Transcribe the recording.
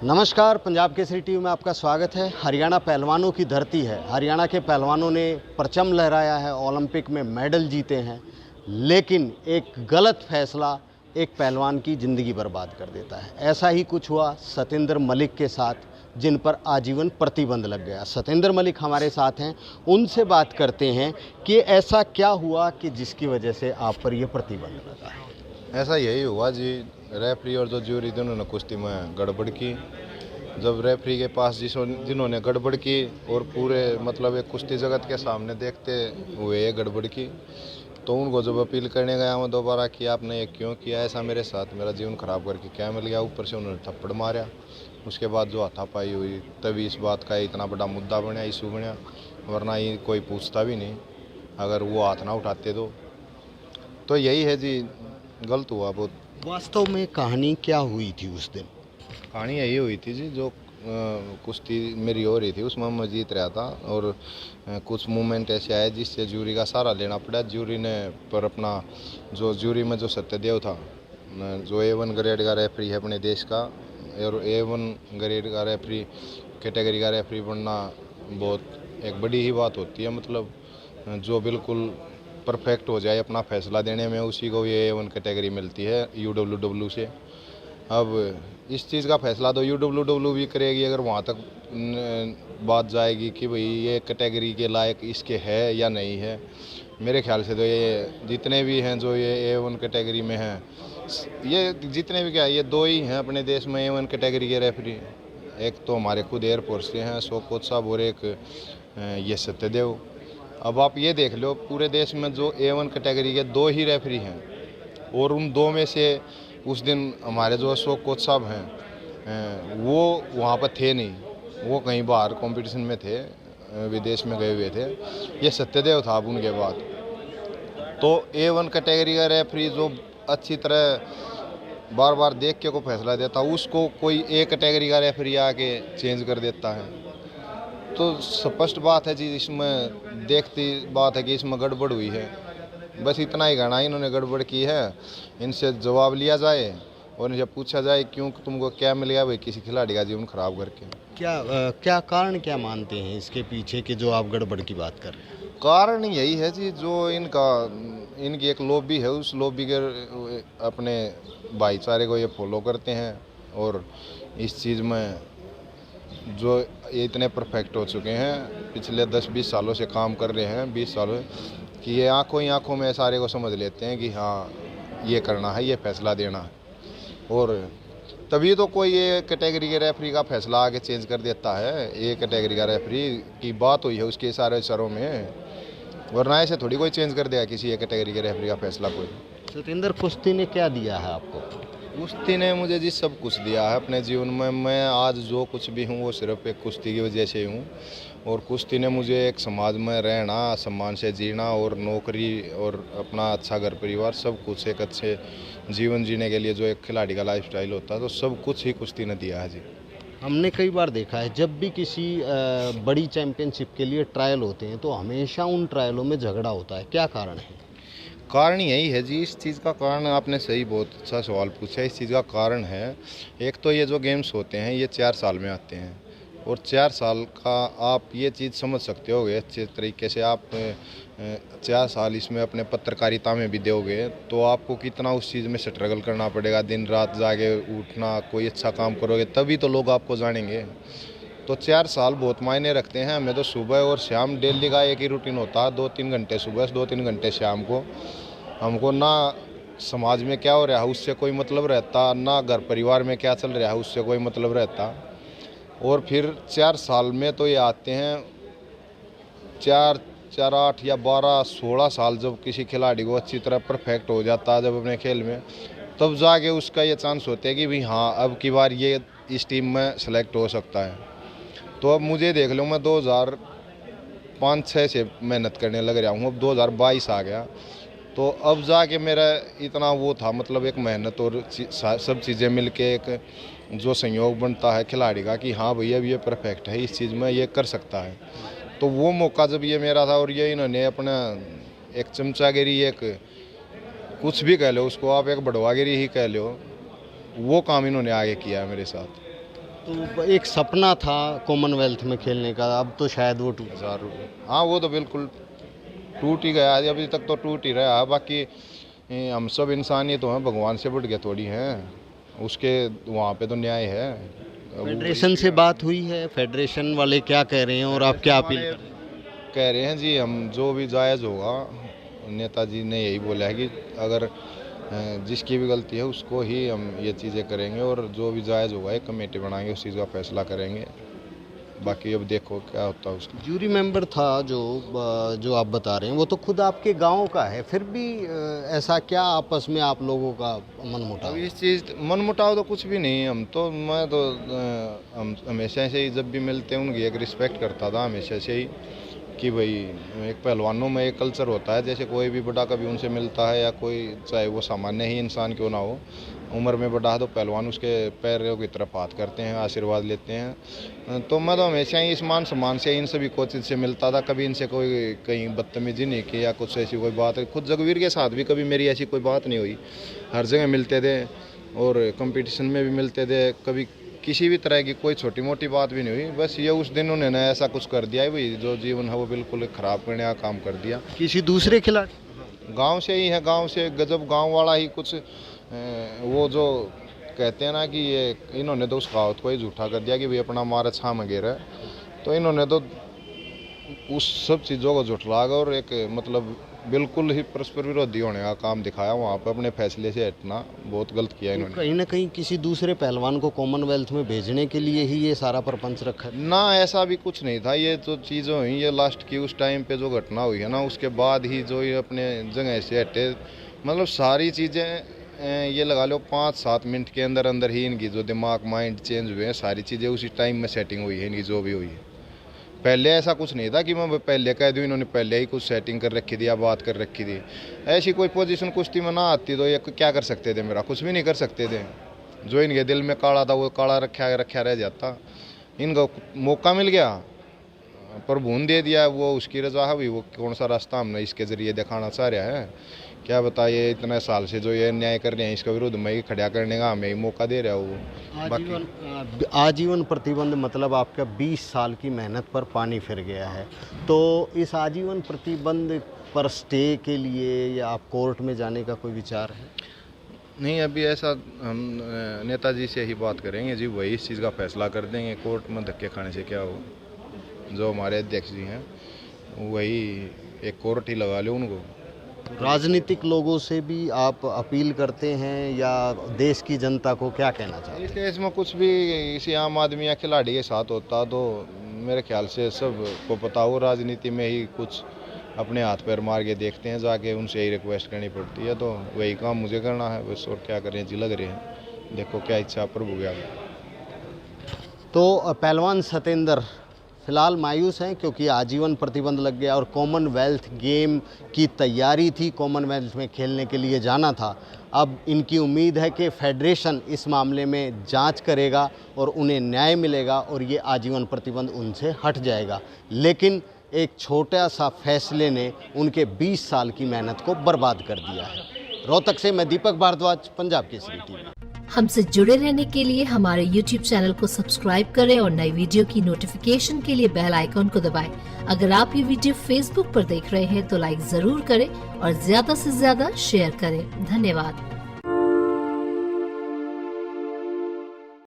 नमस्कार, पंजाब केसरी टीवी में आपका स्वागत है। हरियाणा पहलवानों की धरती है। हरियाणा के पहलवानों ने परचम लहराया है, ओलंपिक में मेडल जीते हैं, लेकिन एक गलत फैसला एक पहलवान की ज़िंदगी बर्बाद कर देता है। ऐसा ही कुछ हुआ सतेंद्र मलिक के साथ, जिन पर आजीवन प्रतिबंध लग गया। सतेंद्र मलिक हमारे साथ हैं, उनसे बात करते हैं कि ऐसा क्या हुआ कि जिसकी वजह से आप पर यह प्रतिबंध लगा है। ऐसा यही हुआ जी, रेफरी और जो ज्यूरी दोनों ने कुश्ती में गड़बड़ की। जब रेफरी के पास जिन्होंने गड़बड़ की और पूरे मतलब एक कुश्ती जगत के सामने देखते हुए ये गड़बड़ की, तो उनको जब अपील करने गया मैं दोबारा कि आपने ये क्यों किया, ऐसा मेरे साथ मेरा जीवन ख़राब करके क्या मिल गया। ऊपर से उन्होंने थप्पड़ मारा। उसके बाद जो हाथापाई हुई, तभी इस बात का इतना बड़ा मुद्दा बना, इशू बना, वरना ये कोई पूछता भी नहीं अगर वो हाथ ना उठाते तो यही है जी, गलत हुआ बहुत। वास्तव में कहानी क्या हुई थी उस दिन? कहानी यही हुई थी जी, जो कुश्ती मेरी हो रही थी उसमें मैं जीत रहा था और कुछ मूवमेंट ऐसे आए जिससे ज्यूरी का सहारा लेना पड़ा। ज्यूरी ने पर अपना जो ज्यूरी में जो सत्यदेव था, जो A1 ग्रेड का रेफरी है अपने देश का, और A1 ग्रेड का रेफरी कैटेगरी का रेफरी बनना बहुत एक बड़ी ही बात होती है। मतलब जो बिल्कुल परफेक्ट हो जाए अपना फैसला देने में, उसी को ये A1 कैटेगरी मिलती है UWW से। अब इस चीज़ का फैसला तो UWW भी करेगी अगर वहाँ तक बात जाएगी कि भाई ये कैटेगरी के लायक इसके है या नहीं है। मेरे ख्याल से तो ये जितने भी हैं जो ये A1 कैटेगरी में हैं, ये जितने भी क्या, ये दो ही हैं अपने देश में A1 कैटेगरी के रेफरी। एक तो हमारे खुद एयरफोर्स के हैं शौकत साहब, और एक ये सत्यदेव। अब आप ये देख लो, पूरे देश में जो A1 कैटेगरी के दो ही रेफरी हैं, और उन दो में से उस दिन हमारे जो अशोक कोच साहब हैं वो वहाँ पर थे नहीं, वो कहीं बाहर कंपटीशन में थे, विदेश में गए हुए थे। ये सत्यदेव था अब उनके बाद। तो A1 कैटेगरी का रेफरी जो अच्छी तरह बार बार देख के को फैसला देता, उसको कोई A कैटेगरी का रेफरी आके चेंज कर देता है। तो स्पष्ट बात है जी, इसमें देखती बात है कि इसमें गड़बड़ हुई है। बस इतना ही कहना, इन्होंने गड़बड़ की है, इनसे जवाब लिया जाए और इनसे पूछा जाए क्यों तुमको क्या मिल गया भाई किसी खिलाड़ी का जीवन खराब करके। क्या कारण क्या मानते हैं इसके पीछे कि जो आप गड़बड़ की बात कर रहे हैं? कारण यही है जी, जो इनकी एक लॉबी है, उस लॉबी के अपने भाईचारे को ये फॉलो करते हैं, और इस चीज़ में जो ये इतने परफेक्ट हो चुके हैं, पिछले 10-20 सालों से काम कर रहे हैं, 20 सालों कि ये आंखों ही आंखों में सारे को समझ लेते हैं कि हाँ ये करना है, ये फैसला देना है। और तभी तो कोई ये कैटेगरी के रेफरी का फैसला आगे चेंज कर देता है। ये कैटेगरी का रेफरी की बात हुई है उसके सारे शरों में, वरना ऐसे थोड़ी कोई चेंज कर देगा किसी एक कैटेगरी के रेफरी का फैसला कोई। सतेंद्र, कुश्ती ने क्या दिया है आपको? कुश्ती ने मुझे जी सब कुछ दिया है अपने जीवन में। मैं आज जो कुछ भी हूँ वो सिर्फ एक कुश्ती की वजह से हूँ। और कुश्ती ने मुझे एक समाज में रहना, सम्मान से जीना, और नौकरी, और अपना अच्छा घर परिवार, सब कुछ एक अच्छे जीवन जीने के लिए जो एक खिलाड़ी का लाइफस्टाइल होता है, तो सब कुछ ही कुश्ती ने दिया है जी। हमने कई बार देखा है, जब भी किसी बड़ी चैंपियनशिप के लिए ट्रायल होते हैं तो हमेशा उन ट्रायलों में झगड़ा होता है। क्या कारण है? कारण यही है जी, इस चीज़ का कारण आपने सही बहुत अच्छा सवाल पूछा। इस चीज़ का कारण है, एक तो ये जो गेम्स होते हैं ये 4 साल में आते हैं, और 4 साल का आप ये चीज़ समझ सकते होगे अच्छे तरीके से। आप 4 साल इसमें अपने पत्रकारिता में भी दोगे तो आपको कितना उस चीज़ में स्ट्रगल करना पड़ेगा, दिन रात जाके उठना, कोई अच्छा काम करोगे तभी तो लोग आपको जानेंगे। तो 4 साल बहुत मायने रखते हैं। हमें तो सुबह और शाम डेली का एक ही रूटीन होता है, 2-3 घंटे सुबह, 2-3 घंटे शाम को। हमको ना समाज में क्या हो रहा है उससे कोई मतलब रहता, ना घर परिवार में क्या चल रहा है उससे कोई मतलब रहता। और फिर 4 साल में तो ये आते हैं, 4, 4, 8 या 12, 16 साल जब किसी खिलाड़ी को अच्छी तरह परफेक्ट हो जाता है जब अपने खेल में, तब जाके उसका ये चांस होता है कि भाई हाँ अब की बार ये इस टीम में सेलेक्ट हो सकता है। तो अब मुझे देख लो, मैं 2005-06 से मेहनत करने लग रहा हूँ, अब 2022 आ गया, तो अब जाके मेरा इतना वो था, मतलब एक मेहनत और सब चीज़ें मिलके एक जो संयोग बनता है खिलाड़ी का कि हाँ भैया अब ये परफेक्ट है इस चीज़ में, ये कर सकता है। तो वो मौका जब ये मेरा था, और ये इन्होंने अपना एक चमचागिरी, एक कुछ भी कह लो उसको आप, एक बड़वागिरी ही कह लो, वो काम इन्होंने आगे किया है मेरे साथ। तो एक सपना था कॉमनवेल्थ में खेलने का, अब तो शायद वो टूट 1000 रुपये, हाँ वो तो बिल्कुल टूट ही गया, अभी तक तो टूट ही रहा है। बाकी हम सब इंसान ही तो हैं, भगवान से बढ़ के थोड़ी हैं, उसके वहाँ पे तो न्याय है। फेडरेशन से बात हुई है, फेडरेशन वाले क्या कह रहे हैं और आप क्या अपील कर रहे हैं? कह रहे हैं जी हम जो भी जायज़ होगा, नेताजी ने यही बोला है कि अगर जिसकी भी गलती है उसको ही हम ये चीज़ें करेंगे, और जो भी जायज़ होगा एक कमेटी बनाएंगे, उस चीज़ का फैसला करेंगे। बाकी अब देखो क्या होता है उसका। जूरी मेंबर था जो आप बता रहे हैं, वो तो खुद आपके गांव का है, फिर भी ऐसा क्या आपस में आप लोगों का मनमुटाव? अब इस चीज़ मनमुटाव तो कुछ भी नहीं, मैं तो हम हमेशा से ही जब भी मिलते हैं उनकी एक रिस्पेक्ट करता था हमेशा से ही, कि भाई एक पहलवानों में एक कल्चर होता है, जैसे कोई भी बड़ा कभी उनसे मिलता है या कोई चाहे वो सामान्य ही इंसान क्यों ना हो, उम्र में बड़ा है तो पहलवान उसके पैरों की तरफ हाथ करते हैं, आशीर्वाद लेते हैं। तो मैं तो हमेशा ही इस मान सम्मान से इन सभी कोचेज से मिलता था, कभी इनसे कोई कहीं बदतमीजी नहीं की या कुछ ऐसी कोई बात है। खुद जगवीर के साथ भी कभी मेरी ऐसी कोई बात नहीं हुई, हर जगह मिलते थे और कंपटीशन में भी मिलते थे, कभी किसी भी तरह की कोई छोटी मोटी बात भी नहीं हुई। बस ये उस दिन उन्होंने ऐसा कुछ कर दिया है भाई, जो जीवन है वो बिल्कुल ख़राब करने का काम कर दिया। किसी दूसरे खिलाड़ी गांव से ही है, गांव से गजब गांव वाला ही कुछ वो जो कहते हैं ना कि ये इन्होंने तो उस कहावत को ही झूठा कर दिया कि भाई अपना मारा छाम गिर है, तो इन्होंने तो उस सब चीज़ों को झुठला कर और एक मतलब बिल्कुल ही परस्पर विरोधी होने का काम दिखाया। वहाँ पर अपने फैसले से हटना बहुत गलत किया इन्होंने। कहीं ना कहीं किसी दूसरे पहलवान को कॉमनवेल्थ में भेजने के लिए ही ये सारा प्रपंच रखा है? ना, ऐसा भी कुछ नहीं था। ये जो चीज़ें हुई, ये लास्ट की उस टाइम पे जो घटना हुई है ना, उसके बाद ही जो ये अपने जगह से हटे, मतलब सारी चीज़ें ये लगा लो 5-7 मिनट के अंदर अंदर ही इनकी जो दिमाग माइंड चेंज हुए हैं, सारी चीज़ें उसी टाइम में सेटिंग हुई है इनकी जो भी हुई है। पहले ऐसा कुछ नहीं था कि मैं पहले कह दूँ, इन्होंने पहले ही कुछ सेटिंग कर रखी थी या बात कर रखी थी। ऐसी कोई पोजीशन कुश्ती में ना आती तो ये क्या कर सकते थे, मेरा कुछ भी नहीं कर सकते थे। जो इनके दिल में काला था वो काला रखा रह जाता। इनको मौका मिल गया, प्रभु ने दे दिया, वो उसकी रजा है। वो कौन सा रास्ता हमने इसके ज़रिए दिखाना चाह रहा है, क्या बताइए। इतने साल से जो ये अन्याय कर रहे हैं इसके विरुद्ध में खड़ा करने का हमें मौका दे रहा है वो। आजीवन प्रतिबंध मतलब आपका 20 साल की मेहनत पर पानी फिर गया है, तो इस आजीवन प्रतिबंध पर स्टे के लिए या आप कोर्ट में जाने का कोई विचार है? नहीं, अभी ऐसा हम नेताजी से ही बात करेंगे जी, वही इस चीज़ का फैसला कर देंगे। कोर्ट में धक्के खाने से क्या हो, जो हमारे अध्यक्ष जी हैं वही एक कोर्ट ही लगा लो उनको। राजनीतिक लोगों से भी आप अपील करते हैं या देश की जनता को क्या कहना चाहते हैं? इस देश में कुछ भी किसी आम आदमी या खिलाड़ी के साथ होता तो मेरे ख्याल से सबको पता हो, राजनीति में ही कुछ अपने हाथ पैर मार के देखते हैं जाके, उनसे ही रिक्वेस्ट करनी पड़ती है। तो वही काम मुझे करना है बस, और क्या करें जी, लग रहे हैं, देखो क्या इच्छा प्रभु गया। तो पहलवान सतेंद्र फिलहाल मायूस हैं क्योंकि आजीवन प्रतिबंध लग गया और कॉमनवेल्थ गेम की तैयारी थी, कॉमनवेल्थ में खेलने के लिए जाना था। अब इनकी उम्मीद है कि फेडरेशन इस मामले में जांच करेगा और उन्हें न्याय मिलेगा और ये आजीवन प्रतिबंध उनसे हट जाएगा। लेकिन एक छोटा सा फैसले ने उनके 20 साल की मेहनत को बर्बाद कर दिया है। रोहतक से मैं दीपक भारद्वाज, पंजाब केसरी टीवी। हमसे जुड़े रहने के लिए हमारे YouTube चैनल को सब्सक्राइब करें और नई वीडियो की नोटिफिकेशन के लिए बेल आइकॉन को दबाएं। अगर आप ये वीडियो Facebook पर देख रहे हैं तो लाइक जरूर करें और ज्यादा से ज्यादा शेयर करें। धन्यवाद।